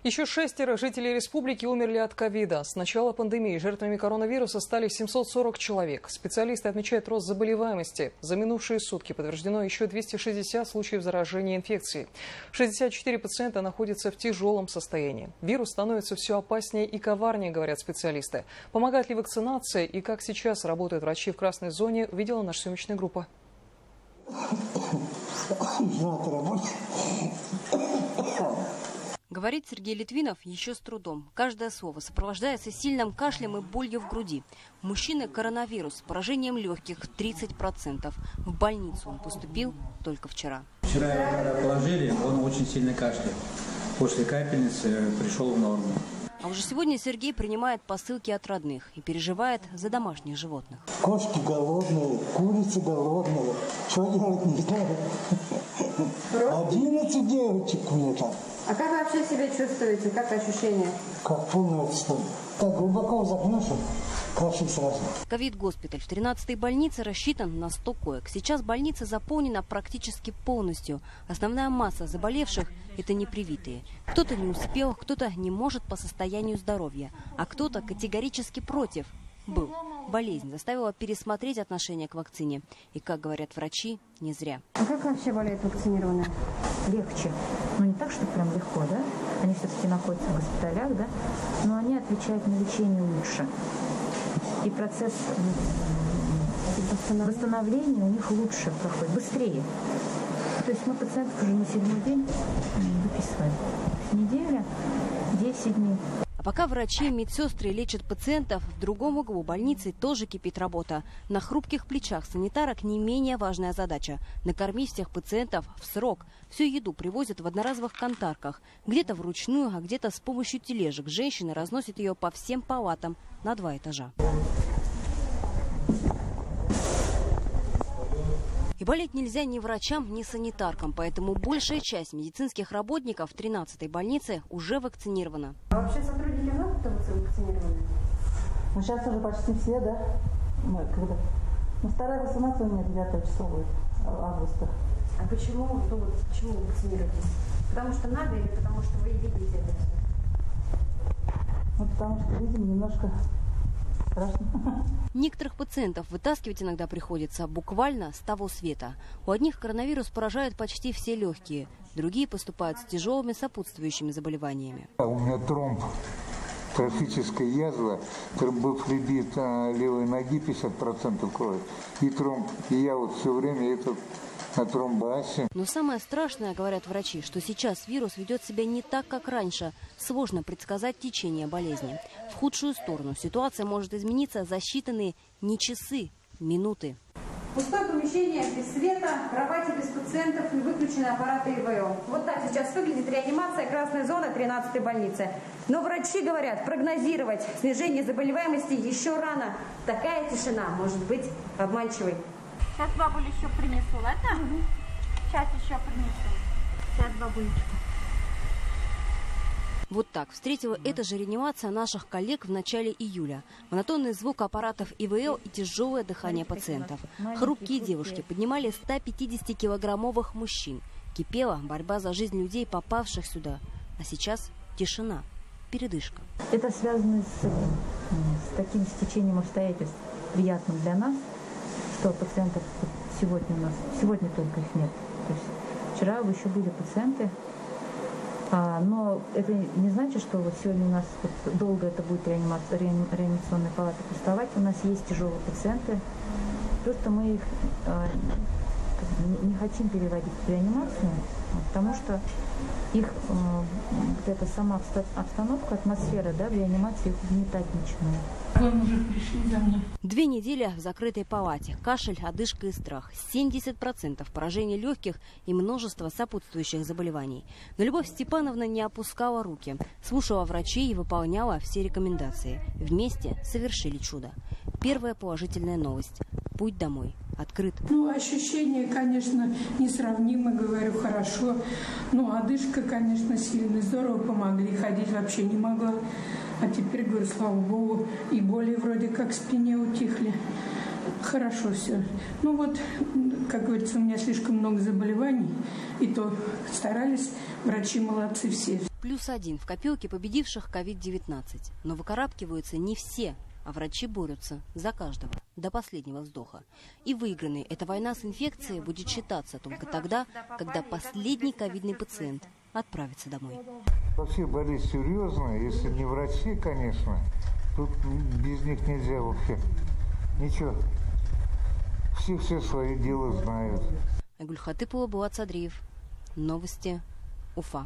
Еще 6 жителей республики умерли от ковида. С начала пандемии жертвами коронавируса стали 740 человек. Специалисты отмечают рост заболеваемости. За минувшие сутки подтверждено еще 260 случаев заражения инфекцией. 64 пациента находятся в тяжелом состоянии. Вирус становится все опаснее и коварнее, говорят специалисты. Помогает ли вакцинация и как сейчас работают врачи в красной зоне, видела наша съемочная группа. Говорит Сергей Литвинов еще с трудом. Каждое слово сопровождается сильным кашлем и болью в груди. У мужчины коронавирус с поражением легких 30%. В больницу он поступил только вчера. Вчера его положили, он очень сильно кашляет. После капельницы пришел в норму. А уже сегодня Сергей принимает посылки от родных и переживает за домашних животных. Кошки голодные, курицы голодные. Что делать не знаю. 11 девочек у меня там. А как вы вообще себя чувствуете? Как ощущения? Как полный отстой. Так глубоко загнешь, кашель сразу. Ковид-госпиталь в 13-й больнице рассчитан на 100 коек. Сейчас больница заполнена практически полностью. Основная масса заболевших – это непривитые. Кто-то не успел, кто-то не может по состоянию здоровья, а кто-то категорически против. Болезнь заставила пересмотреть отношение к вакцине. И, как говорят врачи, не зря. А как вообще болеют вакцинированные? Легче. Ну, не так, что прям легко, да? Они все-таки находятся в госпиталях, да? Но они отвечают на лечение лучше. И процесс восстановления у них лучше проходит, быстрее. То есть мы пациентов уже на 7-й день выписываем. Неделя, 10 дней. А пока врачи и медсестры лечат пациентов, в другом углу больницы тоже кипит работа. На хрупких плечах санитарок не менее важная задача – накормить всех пациентов в срок. Всю еду привозят в одноразовых контарках. Где-то вручную, а где-то с помощью тележек. Женщины разносят ее по всем палатам на 2 этажа. И болеть нельзя ни врачам, ни санитаркам, поэтому большая часть медицинских работников в 13-й больнице уже вакцинирована. А вообще сотрудники много кто вакцинированы? Ну, сейчас уже почти все, да? Вторая вакцинация у меня 9 числа будет, августа. А почему вы вакцинируетесь? Потому что надо или потому что вы видите это все? Ну, потому что видим немножко страшно. Некоторых пациентов вытаскивать иногда приходится буквально с того света. У одних коронавирус поражает почти все легкие, другие поступают с тяжелыми сопутствующими заболеваниями. У меня тромб, трофическая язва, тромбофлебит левой ноги 50% крови и тромб. И я вот все время на тромбоасе. Но самое страшное, говорят врачи, что сейчас вирус ведет себя не так, как раньше. Сложно предсказать течение болезни. В худшую сторону ситуация может измениться за считанные не часы, минуты. Пустое помещение, без света, кровати без пациентов и выключены аппараты ИВЛ. Вот так сейчас выглядит реанимация красной зоны 13-й больницы. Но врачи говорят, прогнозировать снижение заболеваемости еще рано. Такая тишина может быть обманчивой. Сейчас бабулю еще принесу, ладно? Сейчас еще принесу. Сейчас бабулечку. Вот так встретила эта же реанимация наших коллег в начале июля. Монотонный звук аппаратов ИВЛ и тяжелое дыхание пациентов. Хрупкие девушки поднимали 150-килограммовых мужчин. Кипела борьба за жизнь людей, попавших сюда. А сейчас тишина, передышка. Это связано с таким стечением обстоятельств, приятным для нас, что пациентов сегодня только их нет. То есть вчера еще были пациенты, но это не значит, что вот сегодня у нас долго это будет реанимационная палата пустовать. У нас есть тяжелые пациенты, просто мы их не хотим переводить в реанимацию, потому что их вот эта сама обстановка, атмосфера, да, в реанимации их угнетать начинает. 2 недели в закрытой палате. Кашель, одышка и страх. 70% поражений легких и множество сопутствующих заболеваний. Но Любовь Степановна не опускала руки. Слушала врачей и выполняла все рекомендации. Вместе совершили чудо. Первая положительная новость. Путь домой открыт. Ощущения, конечно, несравнимы, говорю, хорошо. Одышка, конечно, сильно. Здорово помогли. Ходить вообще не могла. А теперь, говорю, слава богу, и боли вроде как в спине утихли. Хорошо все. Как говорится, у меня слишком много заболеваний. И то старались Врачи молодцы все. +1 в копилке победивших COVID-19. Но выкарабкиваются не все, а врачи борются за каждого, до последнего вздоха. И выигранной эта война с инфекцией будет считаться только тогда, когда последний ковидный пациент отправится домой. Вообще болезнь серьезная, если не врачи, конечно, тут без них нельзя вообще. Ничего. Все свое дело знают. Айгуль Хатыпова, Булат Садриев. Новости Уфа.